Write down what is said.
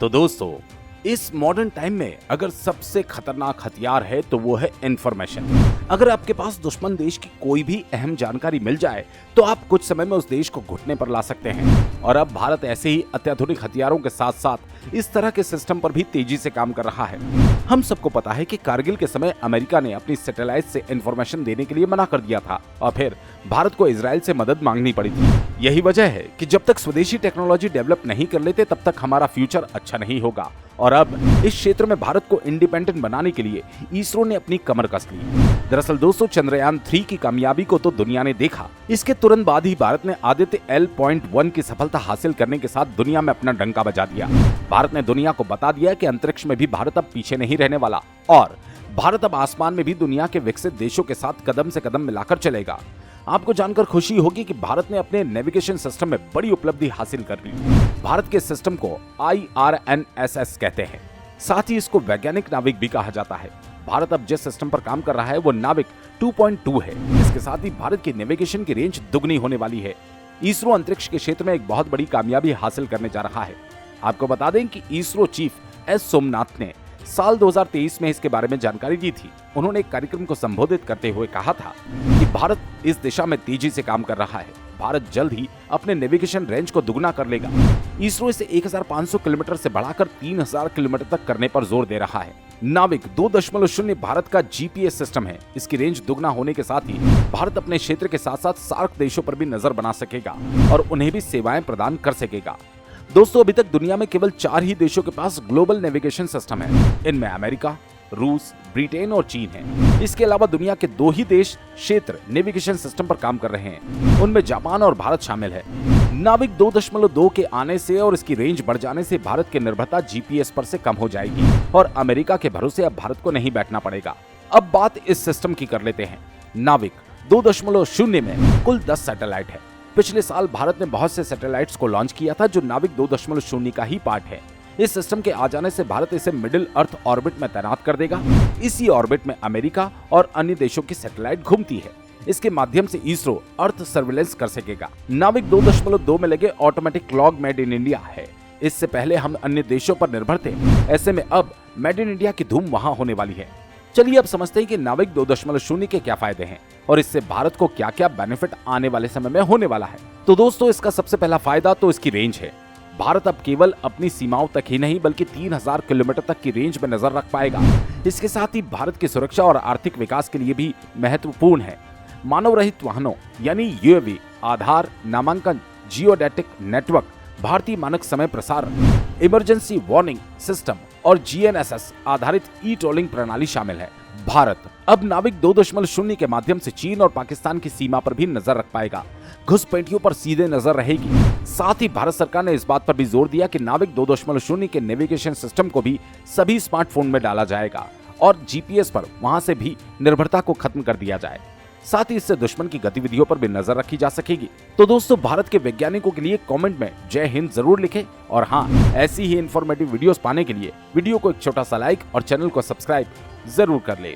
तो दोस्तों, इस मॉडर्न टाइम में अगर सबसे खतरनाक हथियार है तो वो है इंफॉर्मेशन। अगर आपके पास दुश्मन देश की कोई भी अहम जानकारी मिल जाए तो आप कुछ समय में उस देश को घुटने पर ला सकते हैं। और अब भारत ऐसे ही अत्याधुनिक हथियारों के साथ साथ इस तरह के सिस्टम पर भी तेजी से काम कर रहा है। हम सबको पता है कि कारगिल के समय अमेरिका ने अपनी सैटेलाइट से इंफॉर्मेशन देने के लिए मना कर दिया था और फिर भारत को इजराइल से मदद मांगनी पड़ी थी। यही वजह है कि जब तक स्वदेशी टेक्नोलॉजी डेवलप नहीं कर लेते तब तक हमारा फ्यूचर अच्छा नहीं होगा। और अब इस क्षेत्र में भारत को इंडिपेंडेंट बनाने के लिए इसरो ने अपनी कमर कस ली। दरअसल दोस्तों, चंद्रयान 3 की कामयाबी को तो दुनिया ने देखा। इसके तुरंत बाद ही भारत ने आदित्य L.1 की सफलता हासिल करने के साथ दुनिया में अपना डंका बजा दिया। भारत ने दुनिया को बता दिया कि अंतरिक्ष में भी भारत अब पीछे नहीं रहने वाला और भारत अब आसमान में भी दुनिया के विकसित देशों के साथ कदम से कदम मिलाकर चलेगा। आपको जानकर खुशी होगी कि भारत ने अपने नेविगेशन सिस्टम में बड़ी उपलब्धि हासिल कर ली। भारत के सिस्टम को IRNSS कहते हैं। साथ ही इसको वैज्ञानिक नाविक भी कहा जाता है। भारत अब जिस सिस्टम पर काम कर रहा है वो नाविक 2.2 है। इसके साथ ही भारत की नेविगेशन की रेंज दुगनी होने वाली है। इसरो अंतरिक्ष के क्षेत्र में एक बहुत बड़ी कामयाबी हासिल करने जा रहा है। आपको बता दें कि इसरो चीफ एस सोमनाथ ने साल 2023 में इसके बारे में जानकारी दी थी। उन्होंने एक कार्यक्रम को संबोधित करते हुए कहा था कि भारत इस दिशा में तेजी से काम कर रहा है। भारत जल्द ही अपने नेविगेशन रेंज को दुगना कर लेगा। इसरो इसे 1500 किलोमीटर से बढ़ाकर 3000 किलोमीटर तक करने पर जोर दे रहा है। नाविक 2.0 भारत का GPS सिस्टम है। इसकी रेंज दुगना होने के साथ ही भारत अपने क्षेत्र के साथ साथ सार्क देशों पर भी नजर बना सकेगा और उन्हें भी सेवाएं प्रदान कर सकेगा। दोस्तों, अभी तक दुनिया में केवल 4 ही देशों के पास ग्लोबल नेविगेशन सिस्टम है। इनमें अमेरिका, रूस, ब्रिटेन और चीन है। इसके अलावा दुनिया के 2 ही देश क्षेत्र नेविगेशन सिस्टम पर काम कर रहे हैं। उनमें जापान और भारत शामिल है। नाविक 2.2 के आने से और इसकी रेंज बढ़ जाने से भारत की निर्भरता GPS पर से कम हो जाएगी और अमेरिका के भरोसे अब भारत को नहीं बैठना पड़ेगा। अब बात इस सिस्टम की कर लेते हैं। नाविक 2.0 में कुल 10 सैटेलाइट है। पिछले साल भारत ने बहुत से सैटेलाइट्स को लॉन्च किया था जो नाविक 2.0 का ही पार्ट है। इस सिस्टम के आ जाने से भारत इसे मिडिल अर्थ ऑर्बिट में तैनात कर देगा। इसी ऑर्बिट में अमेरिका और अन्य देशों की सैटेलाइट घूमती है। इसके माध्यम से इसरो अर्थ सर्विलेंस कर सकेगा। नाविक 2.2 में लगे automatic log made in India है। इससे पहले हम अन्य देशों पर निर्भर थे, ऐसे में अब मेड इन इंडिया की धूम वहां होने वाली है। चलिए अब समझते हैं कि नाविक 2.0 के क्या फायदे हैं और इससे भारत को क्या क्या बेनिफिट आने वाले समय में होने वाला है। तो दोस्तों, इसका सबसे पहला फायदा तो इसकी रेंज है। भारत अब केवल अपनी सीमाओं तक ही नहीं बल्कि 3000 किलोमीटर तक की रेंज में नजर रख पाएगा। इसके साथ ही भारत की सुरक्षा और आर्थिक विकास के लिए भी महत्वपूर्ण है। मानव रहित वाहनों यानी UAV, आधार, नामांकन, जियोडेटिक नेटवर्क, भारतीय मानक समय प्रसारण, इमरजेंसी वार्निंग सिस्टम और GNSS आधारित ई-टोलिंग प्रणाली शामिल है। भारत अब नाविक 2.0 के माध्यम से चीन और पाकिस्तान की सीमा पर भी नजर रख पाएगा। घुसपैठियों पर सीधे नजर रहेगी। साथ ही भारत सरकार ने इस बात पर भी जोर दिया कि नाविक 2.0 के नेविगेशन सिस्टम को भी सभी स्मार्टफोन में डाला जाएगा और GPS पर वहां से भी निर्भरता को खत्म कर दिया जाए। साथ ही इससे दुश्मन की गतिविधियों पर भी नजर रखी जा सकेगी। तो दोस्तों, भारत के वैज्ञानिकों के लिए कमेंट में जय हिंद जरूर लिखें और हाँ, ऐसी ही इंफॉर्मेटिव वीडियोस पाने के लिए वीडियो को एक छोटा सा लाइक और चैनल को सब्सक्राइब जरूर कर ले।